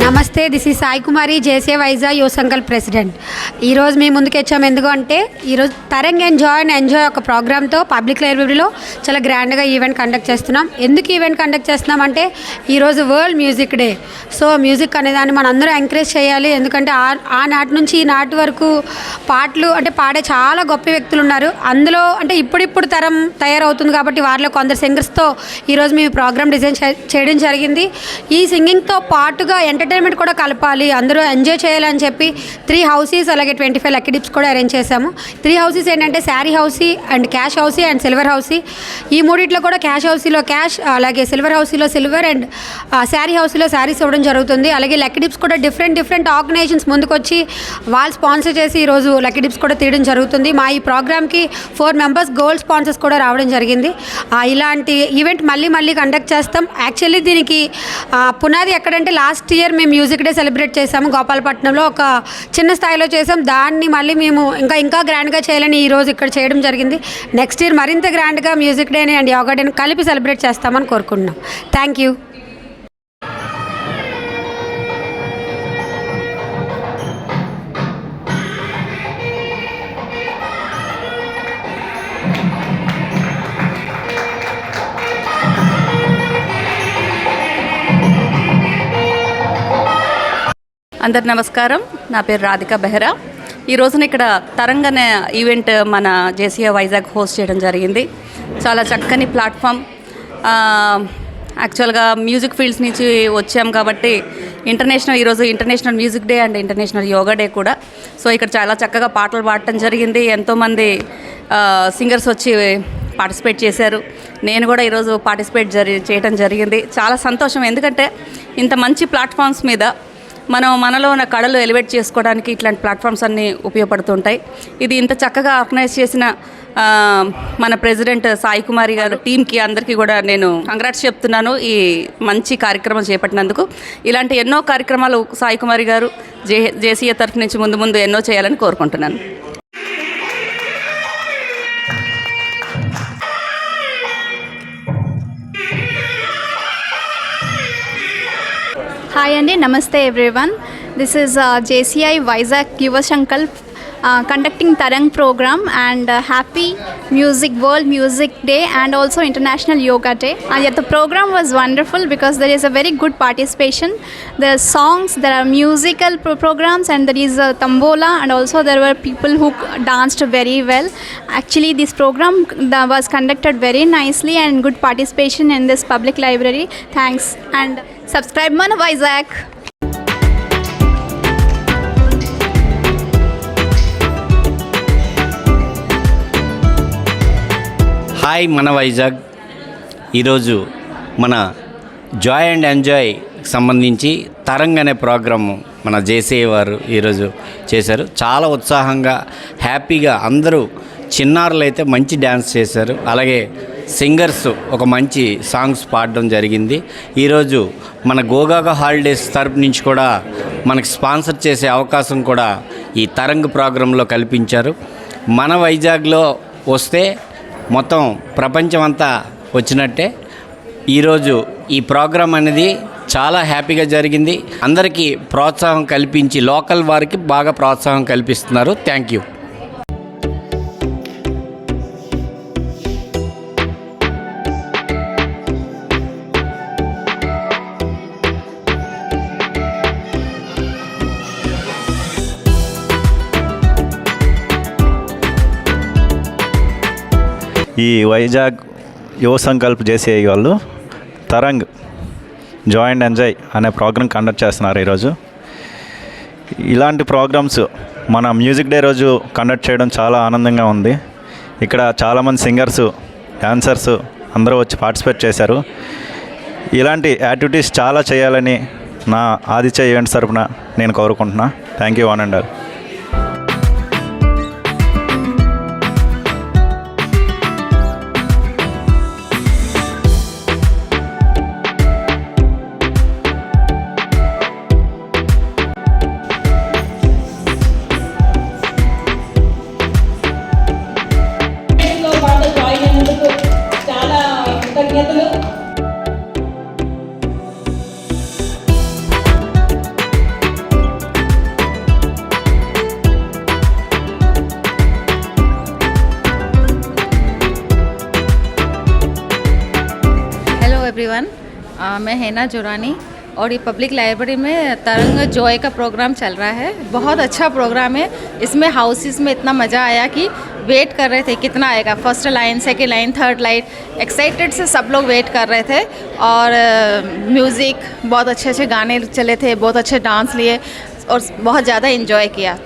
నమస్తే, దిస్ ఈ సాయి కుమారి, జేసీ వైజాగ్ యువ సంకల్ప్ ప్రెసిడెంట్. ఈరోజు మేము ముందుకు వచ్చాము ఎందుకంటే ఈరోజు తరంగ్ ఎంజాయ్ ఒక ప్రోగ్రామ్తో పబ్లిక్ లైబ్రరీలో చాలా గ్రాండ్గా ఈవెంట్ కండక్ట్ చేస్తున్నాం. ఎందుకు ఈవెంట్ కండక్ట్ చేస్తున్నామంటే ఈరోజు world music day. So music అనేదాన్ని మనం అందరూ ఎంకరేజ్ చేయాలి. ఎందుకంటే ఆ నాటి నుంచి ఈ నాటి వరకు పాటలు అంటే పాడే చాలా గొప్ప వ్యక్తులు ఉన్నారు. అందులో అంటే ఇప్పుడిప్పుడు తరం తయారవుతుంది కాబట్టి వారిలో కొందరు సింగర్స్తో ఈరోజు మేము ప్రోగ్రామ్ డిజైన్ చేయడం జరిగింది. ఈ సింగింగ్తో పాటుగా ఎంటర్టైన్మెంట్ కూడా కలపాలి, అందరూ ఎంజాయ్ చేయాలని చెప్పి 3 హౌసీస్ అలాగే 25 లక్కీ డిప్స్ కూడా అరేంజ్ చేశాము. 3 హౌసీస్ ఏంటంటే sari housie and cash housie and silver housie. ఈ మూడిట్లో కూడా క్యాష్ హౌసీలో క్యాష్, అలాగే సిల్వర్ హౌసీలో సిల్వర్ అండ్ శారీ హౌసీలో శారీస్ ఇవ్వడం జరుగుతుంది. అలాగే లక్కీ డిప్స్ కూడా డిఫరెంట్ ఆర్గనైజేషన్స్ ముందుకొచ్చి వాళ్ళు స్పాన్సర్ చేసి ఈరోజు లక్కీ డిప్స్ కూడా తీయడం జరుగుతుంది. మా ఈ ప్రోగ్రామ్కి 4 మెంబర్స్ గోల్డ్ స్పాన్సర్స్ కూడా రావడం జరిగింది. ఇలాంటి ఈవెంట్ మళ్ళీ కండక్ట్ చేస్తాం. యాక్చువల్లీ దీనికి పునాది ఎక్కడంటే లాస్ట్ ఇయర్ మేము మ్యూజిక్ డే సెలబ్రేట్ చేసాము గోపాలపట్నంలో, ఒక చిన్న స్థాయిలో చేసాం. దాన్ని మళ్ళీ మేము ఇంకా గ్రాండ్గా చేయాలని ఈరోజు ఇక్కడ చేయడం జరిగింది. నెక్స్ట్ ఇయర్ మరింత గ్రాండ్గా మ్యూజిక్ డేని అండ్ యోగా డేని కలిపి సెలబ్రేట్ చేస్తామని కోరుకుంటున్నాం. Thank you. అందరు నమస్కారం, నా పేరు రాధిక బెహ్రా. ఈ రోజున ఇక్కడ తరంగ్ అనే ఈవెంట్ మన జేసీఏ వైజాగ్ హోస్ట్ చేయడం జరిగింది. చాలా చక్కని ప్లాట్ఫామ్. యాక్చువల్గా మ్యూజిక్ ఫీల్డ్స్ నుంచి వచ్చాం కాబట్టి ఈరోజు international music day and international yoga day కూడా. సో ఇక్కడ చాలా చక్కగా పాటలు పాడటం జరిగింది. ఎంతోమంది సింగర్స్ వచ్చి పార్టిసిపేట్ చేశారు. నేను కూడా ఈరోజు పార్టిసిపేట్ చేయడం జరిగింది. చాలా సంతోషం, ఎందుకంటే ఇంత మంచి ప్లాట్ఫామ్స్ మీద మనలో ఉన్న కళలు ఎలివేట్ చేసుకోవడానికి ఇట్లాంటి ప్లాట్ఫామ్స్ అన్నీ ఉపయోగపడుతుంటాయి. ఇది ఇంత చక్కగా ఆర్గనైజ్ చేసిన మన ప్రెసిడెంట్ సాయి కుమారి గారు టీంకి అందరికీ కూడా నేను కంగ్రాట్స్ చెప్తున్నాను ఈ మంచి కార్యక్రమం చేపట్టినందుకు. ఇలాంటి ఎన్నో కార్యక్రమాలు సాయి కుమారి గారు జేసీఏ తరఫు నుంచి ముందు ఎన్నో చేయాలని కోరుకుంటున్నాను. Hi Andy, Namaste everyone. This is JCI Vizag Yuva Sankalp conducting Tarang program and happy World Music Day and also International Yoga Day. Yet the program was wonderful because there is a very good participation. There are songs, there are musical programs, and there is a tambola, and also there were people who danced very well. Actually this program was conducted very nicely and good participation in this public library. Thanks, and subscribe Mana Vizag. Hi మన వైజాగ్. ఈరోజు మన Joy and enjoy సంబంధించి తరంగ్ అనే programme మన జేసీ వారు ఈరోజు చేశారు. చాలా ఉత్సాహంగా హ్యాపీగా అందరూ చిన్నారులు అయితే మంచి డ్యాన్స్ చేశారు. అలాగే సింగర్స్ ఒక మంచి సాంగ్స్ పాడడం జరిగింది. ఈరోజు మన గోగాగా హాలిడేస్ తరపు నుంచి కూడా మనకు స్పాన్సర్ చేసే అవకాశం కూడా ఈ తరంగ్ ప్రోగ్రాంలో కల్పించారు. మన వైజాగ్లో వస్తే మొత్తం ప్రపంచం అంతా వచ్చినట్టే. ఈరోజు ఈ ప్రోగ్రాం అనేది చాలా హ్యాపీగా జరిగింది. అందరికీ ప్రోత్సాహం కల్పించి లోకల్ వారికి బాగా ప్రోత్సాహం కల్పిస్తున్నారు. Thank you. ఈ వైజాగ్ యువ సంకల్ప్ జేసీఐ వాళ్ళు తరంగ్ జాయ్ అండ్ ఎంజాయ్ అనే ప్రోగ్రాం కండక్ట్ చేస్తున్నారు ఈరోజు. ఇలాంటి ప్రోగ్రామ్స్ మన మ్యూజిక్ డే రోజు కండక్ట్ చేయడం చాలా ఆనందంగా ఉంది. ఇక్కడ చాలామంది సింగర్సు, డాన్సర్సు అందరూ వచ్చి పార్టిసిపేట్ చేశారు. ఇలాంటి యాక్టివిటీస్ చాలా చేయాలని నా ఆదిత్య ఈవెంట్స్ తరపున నేను కోరుకుంటున్నా. Thank you one and all. मैं हैना जुरानी और ये पब्लिक लाइब्रेरी में तरंग जॉय का प्रोग्राम चल रहा है। बहुत अच्छा प्रोग्राम है। इसमें हाउसेस में इतना मज़ा आया कि वेट कर रहे थे कितना आएगा, first line, second line, third line, excited से सब लोग वेट कर रहे थे। और म्यूज़िक बहुत अच्छे अच्छे गाने चले थे, बहुत अच्छे डांस लिए और बहुत ज़्यादा इन्जॉय किया।